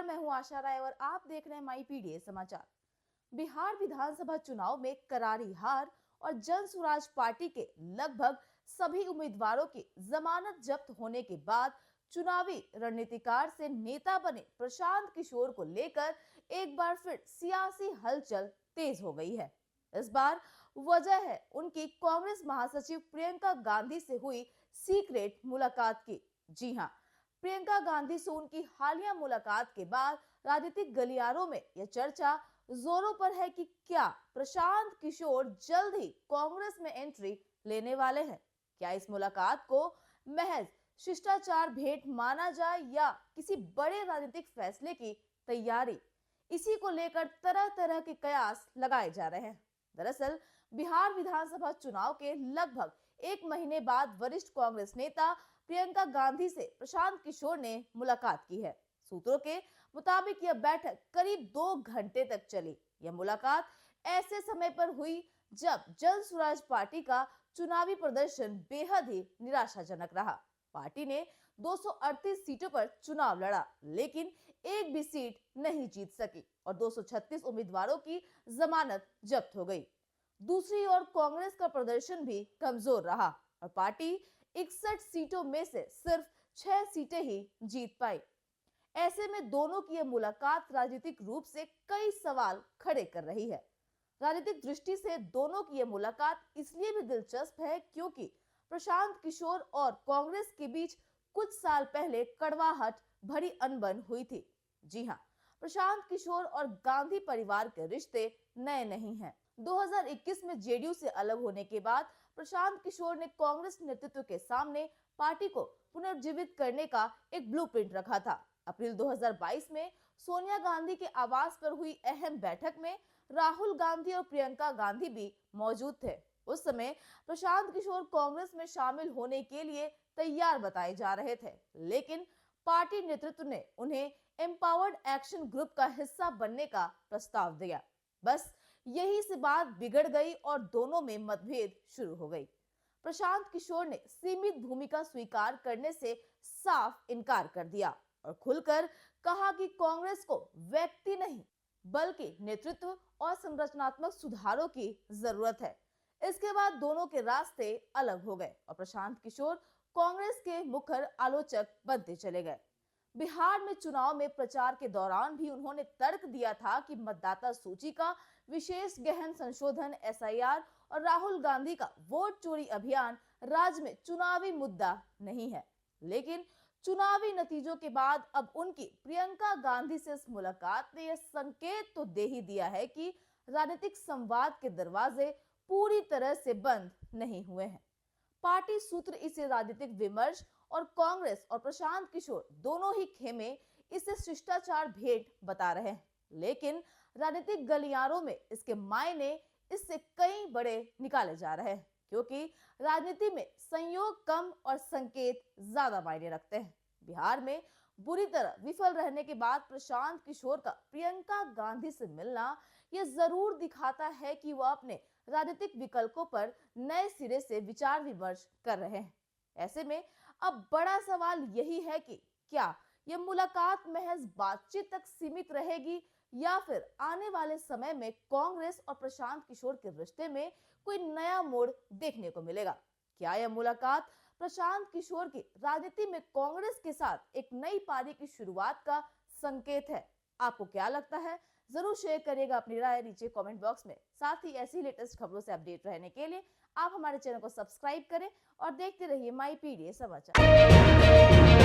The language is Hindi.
नमस्कार, मैं हूं आशा राय और आप देख रहे हैं माई पीडीए समाचार। बिहार विधानसभा चुनाव में करारी हार और जन स्वराज पार्टी के लगभग सभी उम्मीदवारों की जमानत जब्त होने के बाद चुनावी रणनीतिकार से नेता बने प्रशांत किशोर को लेकर एक बार फिर सियासी हलचल तेज हो गई है। इस बार वजह है उनकी कांग्रेस महासचिव प्रियंका गांधी से हुई सीक्रेट मुलाकात की। जी हां, प्रियंका गांधी से उनकी हालिया मुलाकात के बाद राजनीतिक गलियारों में यह चर्चा जोरों पर है कि क्या प्रशांत किशोर जल्द ही कांग्रेस में एंट्री लेने वाले हैं। क्या इस मुलाकात को महज शिष्टाचार भेंट माना जाए या किसी बड़े राजनीतिक फैसले की तैयारी, इसी को लेकर तरह तरह के कयास लगाए जा रहे हैं। दरअसल बिहार विधानसभा चुनाव के लगभग एक महीने बाद वरिष्ठ कांग्रेस नेता प्रियंका गांधी से प्रशांत किशोर ने मुलाकात की है। सूत्रों के मुताबिक यह बैठक करीब 2 घंटे तक चली। यह मुलाकात ऐसे समय पर हुई जब जन स्वराज पार्टी का चुनावी प्रदर्शन बेहद ही निराशाजनक रहा। पार्टी ने 238 सीटों पर चुनाव लड़ा, लेकिन एक भी सीट नहीं जीत सकी और 236 उम्मीदवारों की जमानत जब्त हो गई। दूसरी ओर कांग्रेस का प्रदर्शन भी कमजोर रहा और पार्टी 61 सीटों में से सिर्फ 6 सीटें ही जीत पाई। ऐसे में दोनों की यह मुलाकात राजनीतिक रूप से कई सवाल खड़े कर रही है। राजनीतिक दृष्टि से दोनों की यह मुलाकात इसलिए भी दिलचस्प है क्योंकि प्रशांत किशोर और कांग्रेस के बीच कुछ साल पहले कड़वाहट भरी अनबन हुई थी। जी हाँ, प्रशांत किशोर और गांधी परिवार के रिश्ते नए नहीं हैं। 2021 में जेडीयू से अलग होने के बाद प्रशांत किशोर ने कांग्रेस नेतृत्व के सामने पार्टी को पुनर्जीवित करने का एक ब्लूप्रिंट रखा था। अप्रैल 2022 में सोनिया गांधी के आवास पर हुई अहम बैठक में राहुल गांधी और प्रियंका गांधी भी मौजूद थे। उस समय प्रशांत किशोर कांग्रेस में शामिल होने के लिए तैयार बताए जा रहे थे, लेकिन पार्टी नेतृत्व ने उन्हें एम्पावर्ड एक्शन ग्रुप का हिस्सा बनने का प्रस्ताव दिया। बस यही से बात बिगड़ गई और दोनों में मतभेद शुरू हो गई। प्रशांत किशोर ने सीमित भूमिका स्वीकार करने से साफ इनकार कर दिया और खुलकर कहा कि कांग्रेस को व्यक्ति नहीं बल्कि नेतृत्व और संरचनात्मक सुधारों की जरूरत है। इसके बाद दोनों के रास्ते अलग हो गए और प्रशांत किशोर कांग्रेस के मुखर आलोचक बनते चले गए। बिहार में चुनाव में प्रचार के दौरान भी उन्होंने तर्क दिया था कि मतदाता सूची का विशेष गहन संशोधन एसआईआर और राहुल गांधी का वोट चोरी अभियान राज्य में चुनावी मुद्दा नहीं है। लेकिन चुनावी नतीजों के बाद अब उनकी प्रियंका गांधी से इस मुलाकात ने यह संकेत तो दे ही दिया है कि राजनीतिक संवाद के दरवाजे पूरी तरह से बंद नहीं हुए हैं। पार्टी सूत्र इसे राजनीतिक विमर्श और कांग्रेस और प्रशांत किशोर दोनों ही खेमे इसे शिष्टाचार भेंट बता रहे हैं, लेकिन राजनीतिक गलियारों में इसके मायने इससे कई बड़े निकाले जा रहे हैं क्योंकि राजनीति में संयोग कम और संकेत ज्यादा मायने रखते हैं। बिहार में बुरी तरह विफल रहने के बाद प्रशांत किशोर का प्रियंका गांधी से मिलना यह जरूर दिखाता है कि वह अपने राजनीतिक विकल्पों पर नए सिरे से विचार विमर्श कर रहे हैं। ऐसे में अब बड़ा सवाल यही है कि क्या यह मुलाकात महज बातचीत तक सीमित रहेगी या फिर आने वाले समय में कांग्रेस और प्रशांत किशोर के रिश्ते में कोई नया मोड़ देखने को मिलेगा। क्या यह मुलाकात प्रशांत किशोर की राजनीति में कांग्रेस के साथ एक नई पारी की शुरुआत का संकेत है? आपको क्या लगता है? जरूर शेयर करिएगा अपनी राय नीचे कमेंट बॉक्स में। साथ ही ऐसी लेटेस्ट खबरों से अपडेट रहने के लिए आप हमारे चैनल को सब्सक्राइब करें और देखते रहिए माई पीडीए समाचार।